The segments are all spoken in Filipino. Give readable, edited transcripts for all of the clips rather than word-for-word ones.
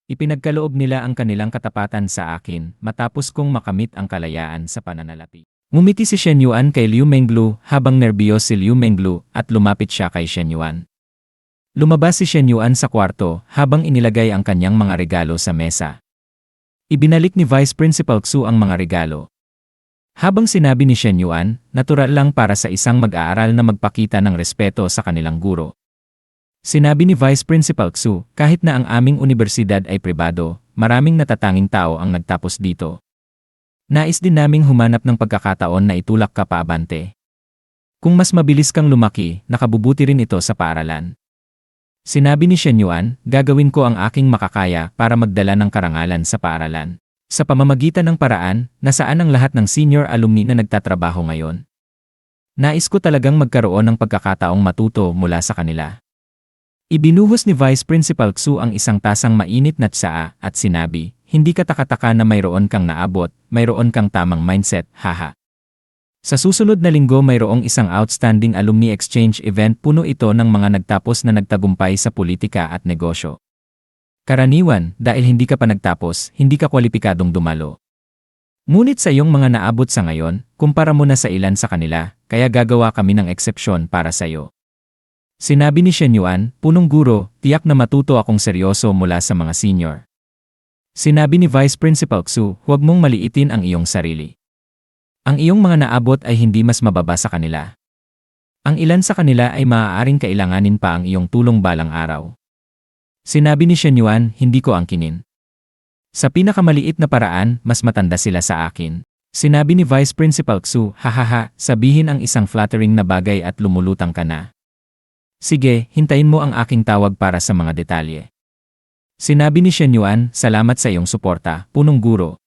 Ipinagkaloob nila ang kanilang katapatan sa akin matapos kong makamit ang kalayaan sa pananalapi. Ngumiti si Shen Yuan kay Liu Menglu habang nerbiyos si Liu Menglu at lumapit siya kay Shen Yuan. Lumabas si Shen Yuan sa kwarto habang inilagay ang kanyang mga regalo sa mesa. Ibinalik ni Vice Principal Xu ang mga regalo. Habang sinabi ni Shen Yuan, natural lang para sa isang mag-aaral na magpakita ng respeto sa kanilang guro. Sinabi ni Vice Principal Xu, kahit na ang aming unibersidad ay pribado, maraming natatanging tao ang nagtapos dito. Nais din naming humanap ng pagkakataon na itulak ka paabante. Kung mas mabilis kang lumaki, nakabubuti rin ito sa paaralan. Sinabi ni Shen Yuan, gagawin ko ang aking makakaya para magdala ng karangalan sa paaralan. Sa pamamagitan ng paraan, nasaan ang lahat ng senior alumni na nagtatrabaho ngayon. Nais ko talagang magkaroon ng pagkakataong matuto mula sa kanila. Ibinuhos ni Vice Principal Xu ang isang tasang mainit na tsaa at sinabi, hindi ka takataka na mayroon kang naabot, mayroon kang tamang mindset, haha. Sa susunod na linggo mayroong isang outstanding alumni exchange event, puno ito ng mga nagtapos na nagtagumpay sa politika at negosyo. Karaniwan, dahil hindi ka pa nagtapos, hindi ka kwalipikadong dumalo. Ngunit sa iyong mga naabot sa ngayon, kumpara mo na sa ilan sa kanila, kaya gagawa kami ng eksepsyon para sa iyo. Sinabi ni Shen Yuan, punong guro, tiyak na matuto akong seryoso mula sa mga senior. Sinabi ni Vice Principal Xu, huwag mong maliitin ang iyong sarili. Ang iyong mga naabot ay hindi mas mababa sa kanila. Ang ilan sa kanila ay maaaring kailanganin pa ang iyong tulong balang araw. Sinabi ni Shen Yuan, hindi ko angkinin. Sa pinakamaliit na paraan, mas matanda sila sa akin. Sinabi ni Vice Principal Xu, hahaha, sabihin ang isang flattering na bagay at lumulutang ka na. Sige, hintayin mo ang aking tawag para sa mga detalye. Sinabi ni Shen Yuan, salamat sa iyong suporta, punong guro.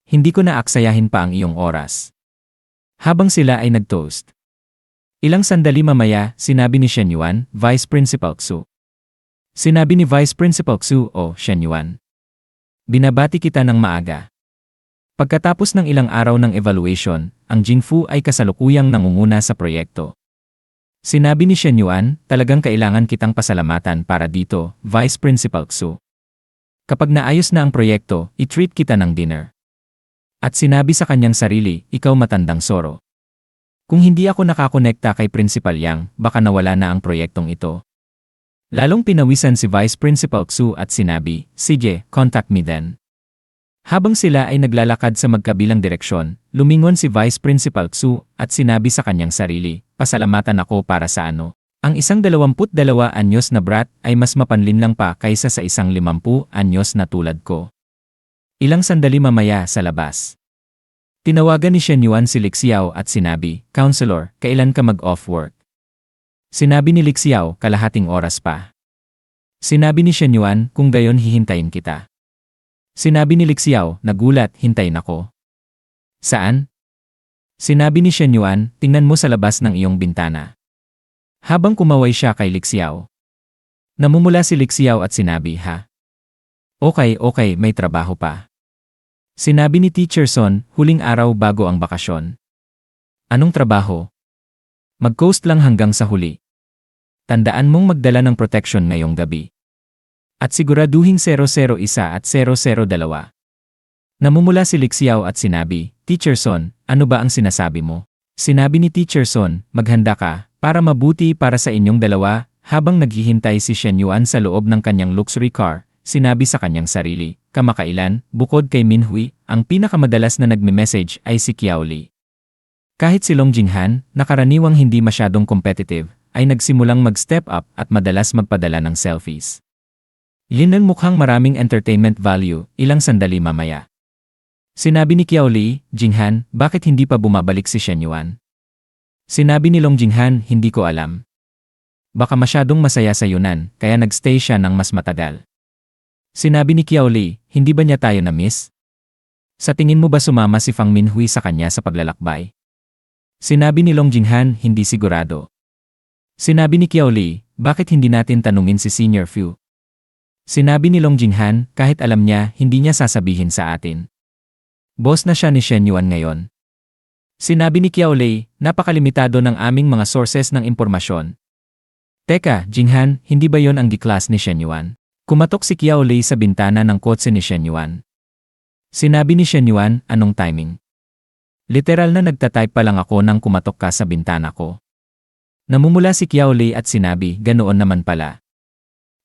Hindi ko na aksayahin pa ang iyong oras. Habang sila ay nag-toast. Ilang sandali mamaya, sinabi ni Shen Yuan, Vice Principal Xu. Sinabi ni Vice Principal Xu, oh, Shen Yuan. Binabati kita ng maaga. Pagkatapos ng ilang araw ng evaluation, ang Jinfu ay kasalukuyang nangunguna sa proyekto. Sinabi ni Shen Yuan, talagang kailangan kitang pasalamatan para dito, Vice Principal Xu. Kapag naayos na ang proyekto, i-treat kita ng dinner. At sinabi sa kanyang sarili, ikaw matandang Soro. Kung hindi ako nakakonekta kay Principal Yang, baka nawala na ang proyektong ito. Lalong pinawisan si Vice Principal Xu at sinabi, sige, contact me then. Habang sila ay naglalakad sa magkabilang direksyon, lumingon si Vice Principal Xu at sinabi sa kanyang sarili, pasalamatan ako para sa ano. Ang isang 22 anyos na brat ay mas mapanlinlang pa kaysa sa isang 50 anyos na tulad ko. Ilang sandali mamaya sa labas. Tinawagan ni Shen Yuan si Lixiao at sinabi, Counselor, kailan ka mag-off work? Sinabi ni Lixiao, kalahating oras pa. Sinabi ni Shen Yuan, kung gayon hihintayin kita. Sinabi ni Lixiao, nagulat, hintayin ako. Saan? Sinabi ni Shen Yuan, tingnan mo sa labas ng iyong bintana. Habang kumaway siya kay Lixiao. Namumula si Lixiao at sinabi, ha? Okay, may trabaho pa. Sinabi ni Teacher Son, huling araw bago ang bakasyon. Anong trabaho? Mag-coast lang hanggang sa huli. Tandaan mong magdala ng protection ngayong gabi. At siguraduhin 001 at 002. Namumula si Lixiao at sinabi, Teacher Son, ano ba ang sinasabi mo? Sinabi ni Teacher Son, maghanda ka, para mabuti para sa inyong dalawa. Habang naghihintay si Shen Yuan sa loob ng kanyang luxury car, sinabi sa kanyang sarili, kamakailan, bukod kay Minhui, ang pinakamadalas na nagme-message ay si Qiao Li. Kahit si Long Jinghan, na karaniwang hindi masyadong competitive, ay nagsimulang mag-step up at madalas magpadala ng selfies. Yun ang mukhang maraming entertainment value, ilang sandali mamaya. Sinabi ni Qiao Li, Jinghan, bakit hindi pa bumabalik si Shen Yuan? Sinabi ni Long Jinghan, hindi ko alam. Baka masyadong masaya sa Yunan, kaya nagstay siya ng mas matagal. Sinabi ni Qiao Li, hindi ba niya tayo na-miss? Sa tingin mo ba sumama si Fang Minhui sa kanya sa paglalakbay? Sinabi ni Long Jinghan, hindi sigurado. Sinabi ni Qiao Li, bakit hindi natin tanungin si Senior Fu? Sinabi ni Long Jinghan, kahit alam niya, hindi niya sasabihin sa atin. Boss na siya ni Shen Yuan ngayon. Sinabi ni Qiao Li, napakalimitado ng aming mga sources ng impormasyon. Teka, Jinghan, hindi ba yon ang di-class ni Shen Yuan? Kumatok si Qiao Lei sa bintana ng kotse ni Shen Yuan. Sinabi ni Shen Yuan, anong timing? Literal na nagtatype pa lang ako nang kumatok ka sa bintana ko. Namumula si Qiao Lei at sinabi, ganoon naman pala.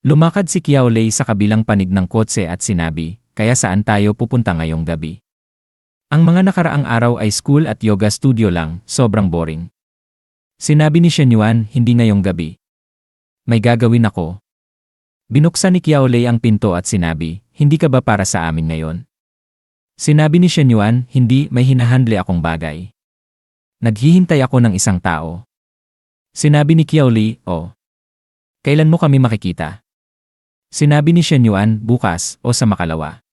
Lumakad si Qiao Lei sa kabilang panig ng kotse at sinabi, kaya saan tayo pupunta ngayong gabi? Ang mga nakaraang araw ay school at yoga studio lang, sobrang boring. Sinabi ni Shen Yuan, hindi ngayong gabi. May gagawin ako. Binuksan ni Qiao Lei ang pinto at sinabi, hindi ka ba para sa amin ngayon? Sinabi ni Shen Yuan, hindi, may hinahandle akong bagay. Naghihintay ako ng isang tao. Sinabi ni Qiao Lei, oh. Kailan mo kami makikita? Sinabi ni Shen Yuan, bukas o sa makalawa.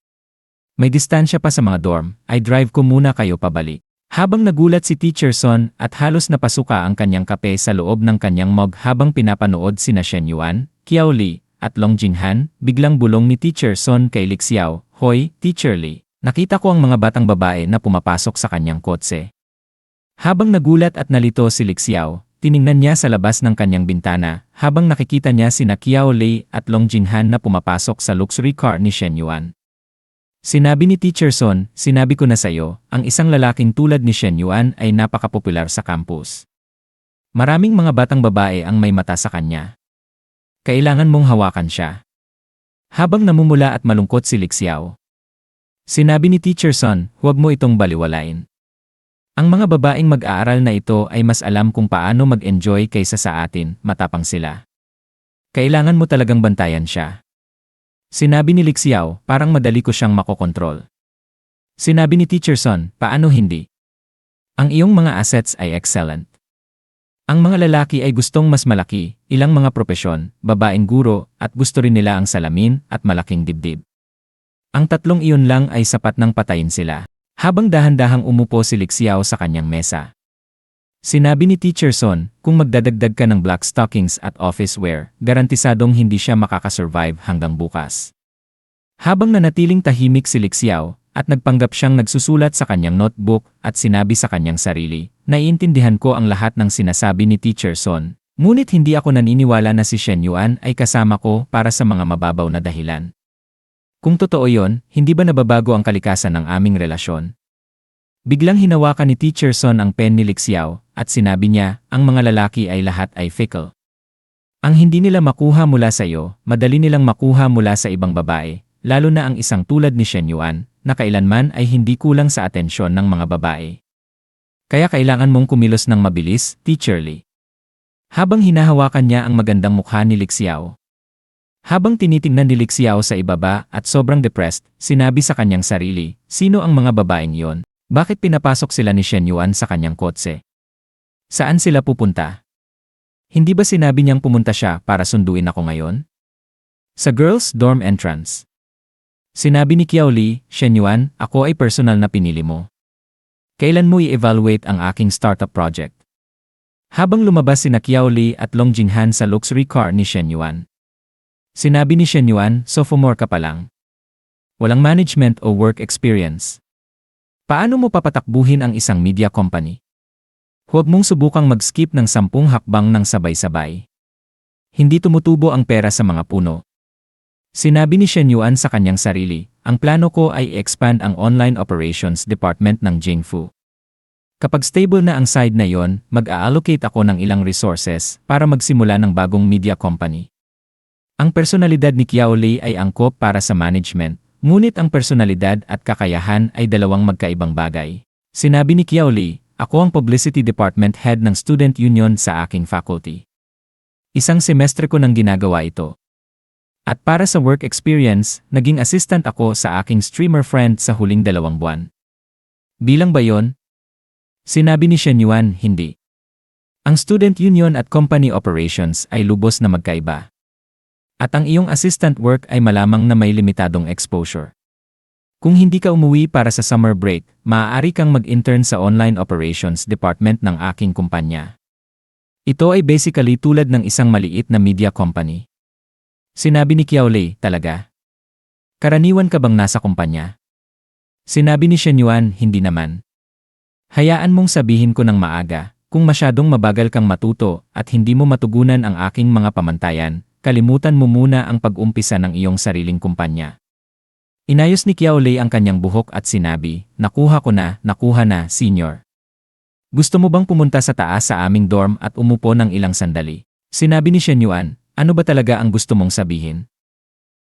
May distansya pa sa mga dorm, ay drive ko muna kayo pabalik. Habang nagulat si Teacher Son at halos napasuka ang kanyang kape sa loob ng kanyang mug habang pinapanood sina Shen Yuan, Qiao Lei, at Long Jinhan, biglang bulong ni Teacher Son kay Li Xiao, hoy, Teacher Lei. Nakita ko ang mga batang babae na pumapasok sa kanyang kotse. Habang nagulat at nalito si Li Xiao, tiningnan niya sa labas ng kanyang bintana habang nakikita niya sina Qiao Lei at Long Jinhan na pumapasok sa luxury car ni Shen Yuan. Sinabi ni Teacher Son, sinabi ko na sayo, ang isang lalaking tulad ni Shen Yuan ay napakapopular sa campus. Maraming mga batang babae ang may mata sa kanya. Kailangan mong hawakan siya. Habang namumula at malungkot si Li Xiao, sinabi ni Teacher Son, huwag mo itong baliwalain. Ang mga babaeng mag-aaral na ito ay mas alam kung paano mag-enjoy kaysa sa atin, matapang sila. Kailangan mo talagang bantayan siya. Sinabi ni Li Xiao, parang madali ko siyang makokontrol. Sinabi ni Teacher Son, paano hindi? Ang iyong mga assets ay excellent. Ang mga lalaki ay gustong mas malaki, ilang mga propesyon, babaeng guro, at gusto rin nila ang salamin at malaking dibdib. Ang tatlong iyon lang ay sapat nang patayin sila. Habang dahan-dahang umupo si Li Xiao sa kanyang mesa. Sinabi ni Teacher Son, kung magdadagdag ka ng black stockings at office wear, garantisadong hindi siya makakasurvive hanggang bukas. Habang nanatiling tahimik si Li Xiao, at nagpanggap siyang nagsusulat sa kanyang notebook at sinabi sa kanyang sarili, naiintindihan ko ang lahat ng sinasabi ni Teacher Son, ngunit hindi ako naniniwala na si Shen Yuan ay kasama ko para sa mga mababaw na dahilan. Kung totoo yon, hindi ba nababago ang kalikasan ng aming relasyon? Biglang hinawakan ni Teacher Son ang pen ni Li Xiao at sinabi niya, ang mga lalaki ay lahat ay fickle. Ang hindi nila makuha mula sa iyo, madali nilang makuha mula sa ibang babae, lalo na ang isang tulad ni Shen Yuan, na kailanman ay hindi kulang sa atensyon ng mga babae. Kaya kailangan mong kumilos ng mabilis, Teacher Lei. Habang hinahawakan niya ang magandang mukha ni Li Xiao. Habang tinitingnan ni Li Xiao sa ibaba at sobrang depressed, sinabi sa kanyang sarili, sino ang mga babaeng yon? Bakit pinapasok sila ni Shen Yuan sa kanyang kotse? Saan sila pupunta? Hindi ba sinabi niyang pumunta siya para sunduin ako ngayon? Sa girls' dorm entrance. Sinabi ni Qiao Lei, Shen Yuan, ako ay personal na pinili mo. Kailan mo i-evaluate ang aking startup project? Habang lumabas sina Qiao Lei at Long Jinhan sa luxury car ni Shen Yuan. Sinabi ni Shen Yuan, sophomore ka pa lang. Walang management o work experience. Paano mo papatakbuhin ang isang media company? Huwag mong subukang mag-skip ng 10 hakbang ng sabay-sabay. Hindi tumutubo ang pera sa mga puno. Sinabi ni Shen Yuan sa kanyang sarili, ang plano ko ay expand ang online operations department ng Jingfu. Kapag stable na ang side na yon, mag-a-allocate ako ng ilang resources para magsimula ng bagong media company. Ang personalidad ni Qiao Lei ay angkop para sa management, ngunit ang personalidad at kakayahan ay dalawang magkaibang bagay. Sinabi ni Qiao Lei, ako ang publicity department head ng student union sa aking faculty. Isang semestre ko nang ginagawa ito. At para sa work experience, naging assistant ako sa aking streamer friend sa huling 2 buwan. Bilang ba yon? Sinabi ni Shen Yuan, hindi. Ang student union at company operations ay lubos na magkaiba. At ang iyong assistant work ay malamang na may limitadong exposure. Kung hindi ka umuwi para sa summer break, maaari kang mag-intern sa online operations department ng aking kumpanya. Ito ay basically tulad ng isang maliit na media company. Sinabi ni Qiao Lei, talaga? Karaniwan ka bang nasa kumpanya? Sinabi ni Shen Yuan, hindi naman. Hayaan mong sabihin ko ng maaga, kung masyadong mabagal kang matuto at hindi mo matugunan ang aking mga pamantayan, kalimutan mo muna ang pag-umpisa ng iyong sariling kumpanya. Inayos ni Kiao Lei ang kanyang buhok at sinabi, nakuha na, senior. Gusto mo bang pumunta sa taas sa aming dorm at umupo ng ilang sandali? Sinabi ni Shen Yuan, ano ba talaga ang gusto mong sabihin?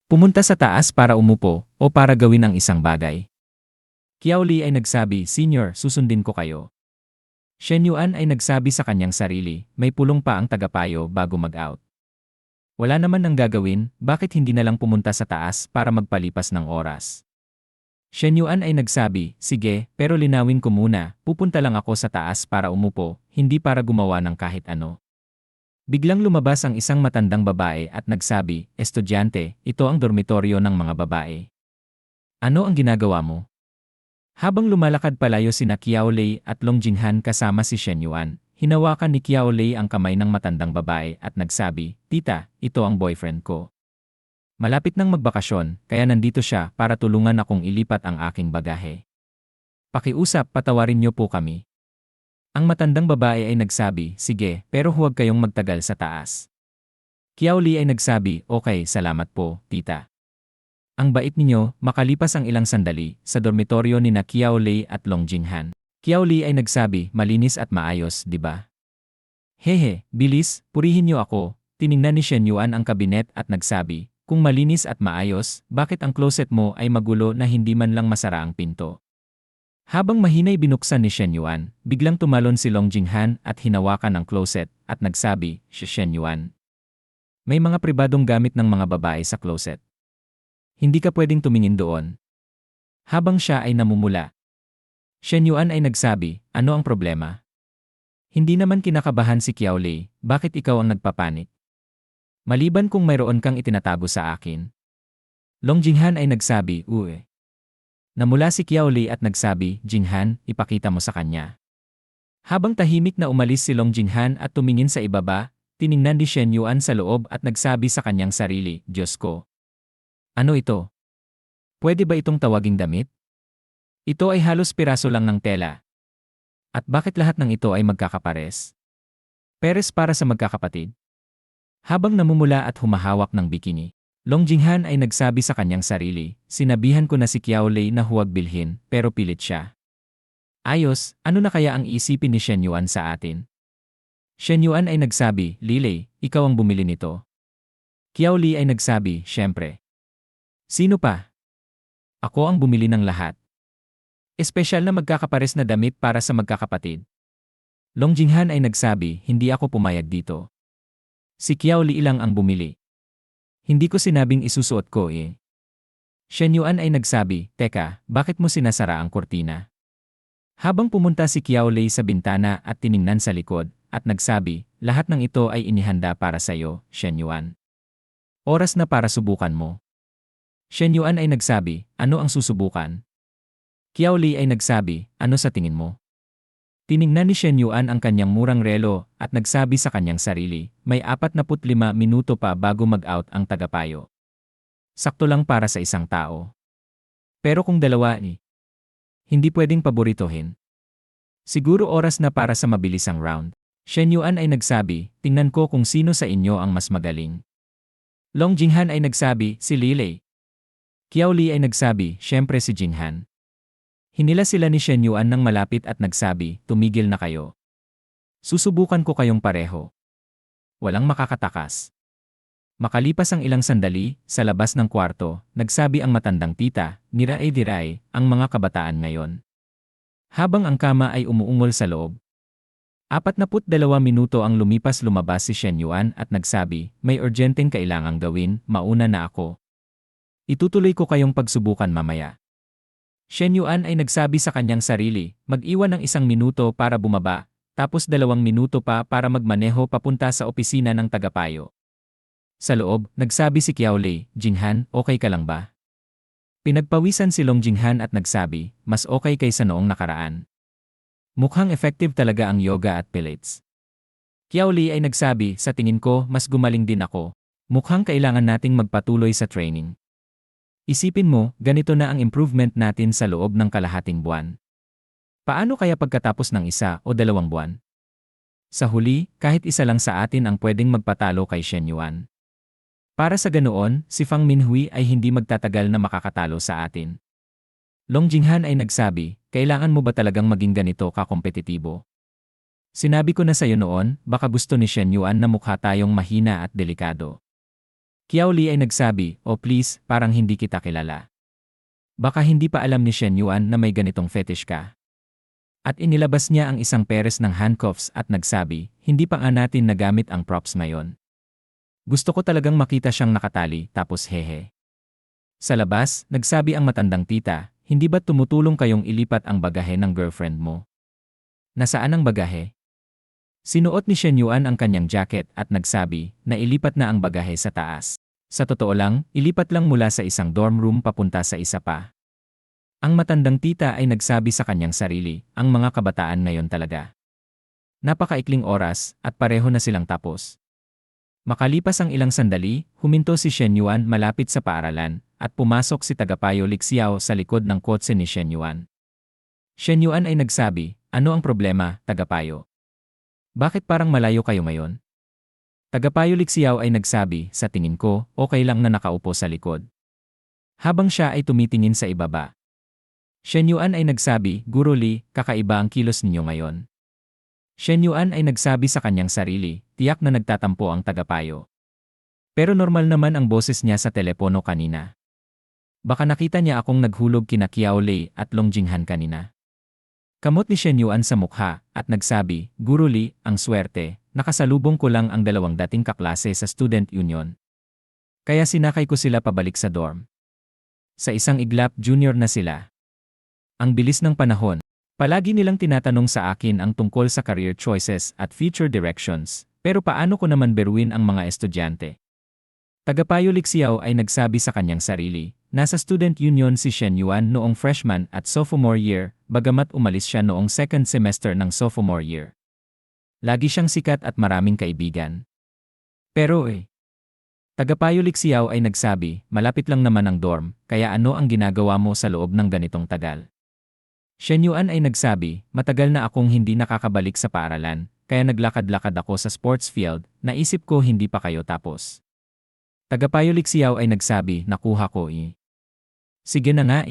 Pumunta sa taas para umupo o para gawin ang isang bagay? Kiao Lei ay nagsabi, senior, susundin ko kayo. Shen Yuan ay nagsabi sa kanyang sarili, may pulong pa ang tagapayo bago mag-out. Wala naman nang gagawin, bakit hindi na lang pumunta sa taas para magpalipas ng oras? Shen Yuan ay nagsabi, sige, pero linawin ko muna, pupunta lang ako sa taas para umupo, hindi para gumawa ng kahit ano. Biglang lumabas ang isang matandang babae at nagsabi, estudyante, ito ang dormitoryo ng mga babae. Ano ang ginagawa mo? Habang lumalakad palayo sina Kiao Lei at Long Jinghan kasama si Shen Yuan, hinawakan ni Kiao Lei ang kamay ng matandang babae at nagsabi, tita, ito ang boyfriend ko. Malapit nang magbakasyon, kaya nandito siya para tulungan akong ilipat ang aking bagahe. Pakiusap, patawarin niyo po kami. Ang matandang babae ay nagsabi, sige, pero huwag kayong magtagal sa taas. Kiao Lei ay nagsabi, okay, salamat po, tita. Ang bait ninyo, makalipas ang ilang sandali, sa dormitoryo ni na Kiao Lei at Long Jinghan. Kiao Lei ay nagsabi, malinis at maayos, di ba? Hehe, bilis, purihin niyo ako. Tiningnan ni Shen Yuan ang kabinet at nagsabi, kung malinis at maayos, bakit ang closet mo ay magulo na hindi man lang masara ang pinto? Habang mahinay binuksan ni Shen Yuan, biglang tumalon si Long Jinghan at hinawakan ang closet at nagsabi, Shen Yuan. May mga pribadong gamit ng mga babae sa closet. Hindi ka pwedeng tumingin doon. Habang siya ay namumula. Shen Yuan ay nagsabi, ano ang problema? Hindi naman kinakabahan si Kiao Lei, bakit ikaw ang nagpapanik? Maliban kung mayroon kang itinatago sa akin. Long Jinghan ay nagsabi, uwe. Namula si Kiao Lei at nagsabi, Jinghan, ipakita mo sa kanya. Habang tahimik na umalis si Long Jinghan at tumingin sa ibaba, tiningnan ni Shen Yuan sa loob at nagsabi sa kanyang sarili, Diyos ko. Ano ito? Pwede ba itong tawaging damit? Ito ay halos piraso lang ng tela. At bakit lahat ng ito ay magkakapares? Peres para sa magkakapatid? Habang namumula at humahawak ng bikini, Long Jinghan ay nagsabi sa kanyang sarili, sinabihan ko na si Kiao Lei na huwag bilhin, pero pilit siya. Ayos, ano na kaya ang isipin ni Shen Yuan sa atin? Shen Yuan ay nagsabi, Lilei, ikaw ang bumili nito. Kiao Lei ay nagsabi, syempre. Sino pa? Ako ang bumili ng lahat. Espesyal na magkakapares na damit para sa magkakapatid. Long Jinghan ay nagsabi, hindi ako pumayag dito. Si Kiao Lei lang ang bumili. Hindi ko sinabing isusuot ko eh. Shen Yuan ay nagsabi, teka, bakit mo sinasara ang kurtina? Habang pumunta si Kiao Lei sa bintana at tiningnan sa likod, at nagsabi, lahat ng ito ay inihanda para sa iyo, Shen Yuan. Oras na para subukan mo. Shen Yuan ay nagsabi, ano ang susubukan? Kiao Lei ay nagsabi, ano sa tingin mo? Tiningnan ni Shen Yuan ang kanyang murang relo at nagsabi sa kanyang sarili, may 45 minuto pa bago mag-out ang tagapayo. Sakto lang para sa isang tao. Pero kung dalawa hindi pwedeng paboritohin. Siguro oras na para sa mabilisang round. Shen Yuan ay nagsabi, tingnan ko kung sino sa inyo ang mas magaling. Long Jinghan ay nagsabi, si Lilei. Kiao Lei ay nagsabi, syempre si Jinghan. Hinila sila ni Shen Yuan ng malapit at nagsabi, tumigil na kayo. Susubukan ko kayong pareho. Walang makakatakas. Makalipas ang ilang sandali, sa labas ng kwarto, nagsabi ang matandang tita, niray-diray, ang mga kabataan ngayon. Habang ang kama ay umuungol sa loob. 42 minuto ang lumabas si Shen Yuan at nagsabi, may urgenteng kailangang gawin, mauna na ako. Itutuloy ko kayong pagsubukan mamaya. Shen Yuan ay nagsabi sa kanyang sarili, mag-iwan ng 1 minuto para bumaba, tapos 2 minuto pa para magmaneho papunta sa opisina ng tagapayo. Sa loob, nagsabi si Kiao Lei, Jinghan, okay ka lang ba? Pinagpawisan si Long Jinghan at nagsabi, mas okay kaysa noong nakaraan. Mukhang effective talaga ang yoga at pilates. Kiao Lei ay nagsabi, sa tingin ko, mas gumaling din ako. Mukhang kailangan nating magpatuloy sa training. Isipin mo, ganito na ang improvement natin sa loob ng kalahating buwan. Paano kaya pagkatapos ng 1 o 2 buwan? Sa huli, kahit isa lang sa atin ang pwedeng magpatalo kay Shen Yuan. Para sa ganoon, si Fang Minhui ay hindi magtatagal na makakatalo sa atin. Long Jinghan ay nagsabi, kailangan mo ba talagang maging ganito kakompetitibo? Sinabi ko na sa'yo noon, baka gusto ni Shen Yuan na mukha tayong mahina at delikado. Qiao Li ay nagsabi, oh please, parang hindi kita kilala. Baka hindi pa alam ni Shen Yuan na may ganitong fetish ka. At inilabas niya ang isang peres ng handcuffs at nagsabi, hindi pa nga natin nagamit ang props ngayon. Gusto ko talagang makita siyang nakatali, tapos hehe. Sa labas, nagsabi ang matandang tita, hindi ba tumutulong kayong ilipat ang bagahe ng girlfriend mo? Nasaan ang bagahe? Sinuot ni Shen Yuan ang kanyang jacket at nagsabi na ilipat na ang bagahe sa taas. Sa totoo lang, ilipat lang mula sa isang dorm room papunta sa isa pa. Ang matandang tita ay nagsabi sa kanyang sarili, ang mga kabataan ngayon talaga. Napakaikling oras at pareho na silang tapos. Makalipas ang ilang sandali, huminto si Shen Yuan malapit sa paaralan at pumasok si tagapayo Li Xiao sa likod ng kotse ni Shen Yuan. Shen Yuan ay nagsabi, ano ang problema, tagapayo? Bakit parang malayo kayo ngayon? Tagapayo Li Xiao ay nagsabi, sa tingin ko, okay lang na nakaupo sa likod. Habang siya ay tumitingin sa ibaba. Shen Yuan ay nagsabi, Guro Li, kakaiba ang kilos ninyo ngayon. Shen Yuan ay nagsabi sa kanyang sarili, tiyak na nagtatampo ang tagapayo. Pero normal naman ang boses niya sa telepono kanina. Baka nakita niya akong naghulog kina Qiao Li at Long Jinghan kanina. Kamot ni Shen Yuan sa mukha at nagsabi, Guro Li, ang swerte, nakasalubong ko lang ang dalawang dating kaklase sa student union. Kaya sinakay ko sila pabalik sa dorm. Sa isang iglap junior na sila. Ang bilis ng panahon. Palagi nilang tinatanong sa akin ang tungkol sa career choices at future directions, pero paano ko naman beruin ang mga estudyante? Tagapayo Li Xiao ay nagsabi sa kanyang sarili, nasa student union si Shen Yuan noong freshman at sophomore year, bagamat umalis siya noong second semester ng sophomore year. Lagi siyang sikat at maraming kaibigan. Pero tagapayo Li Xiao ay nagsabi, malapit lang naman ang dorm, kaya ano ang ginagawa mo sa loob ng ganitong tagal? Shen Yuan ay nagsabi, matagal na akong hindi nakakabalik sa paaralan, kaya naglakad-lakad ako sa sports field, naisip ko hindi pa kayo tapos. Tagapayo Li Xiao ay nagsabi, nakuha ko Sige na nga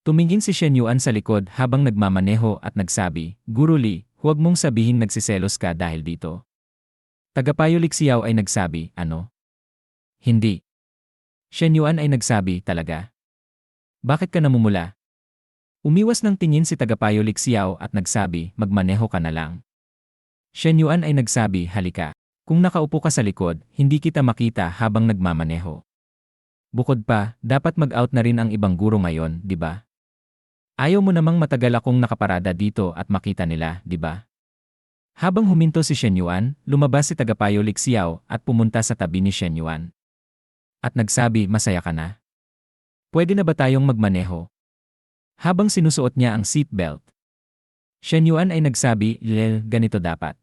Tumingin si Shen Yuan sa likod habang nagmamaneho at nagsabi, Guro Li, huwag mong sabihin nagsiselos ka dahil dito. Tagapayo Li Xiao ay nagsabi, ano? Hindi. Shen Yuan ay nagsabi, talaga? Bakit ka namumula? Umiwas ng tingin si Tagapayo Li Xiao at nagsabi, magmaneho ka na lang. Shen Yuan ay nagsabi, halika. Kung nakaupo ka sa likod, hindi kita makita habang nagmamaneho. Bukod pa, dapat mag-out na rin ang ibang guro ngayon, di ba? Ayaw mo namang matagal akong nakaparada dito at makita nila, di ba? Habang huminto si Shen Yuan, lumabas si Tagapayo Li Xiao at pumunta sa tabi ni Shen Yuan. At nagsabi, masaya ka na? Pwede na ba tayong magmaneho? Habang sinusuot niya ang seatbelt. Shen Yuan ay nagsabi, ganito dapat.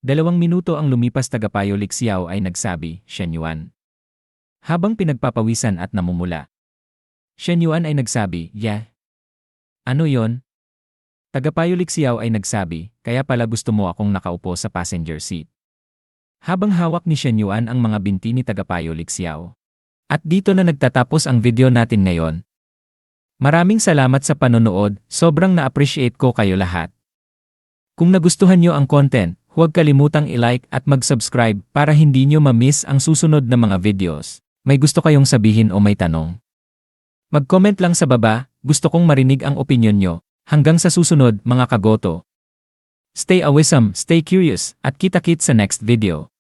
2 minuto ang lumipas Tagapayo Li Xiao ay nagsabi, Shen Yuan. Habang pinagpapawisan at namumula. Shen Yuan ay nagsabi, yeah. Ano yon? Tagapayo Li Xiao ay nagsabi, kaya pala gusto mo akong nakaupo sa passenger seat. Habang hawak ni Shen Yuan ang mga binti ni Tagapayo Li Xiao. At dito na nagtatapos ang video natin ngayon. Maraming salamat sa panonood, sobrang na-appreciate ko kayo lahat. Kung nagustuhan nyo ang content, huwag kalimutang i-like at mag-subscribe para hindi nyo ma-miss ang susunod na mga videos. May gusto kayong sabihin o may tanong? Mag-comment lang sa baba, gusto kong marinig ang opinyon nyo. Hanggang sa susunod mga kagoto. Stay awesome, stay curious, at kita-kits sa next video.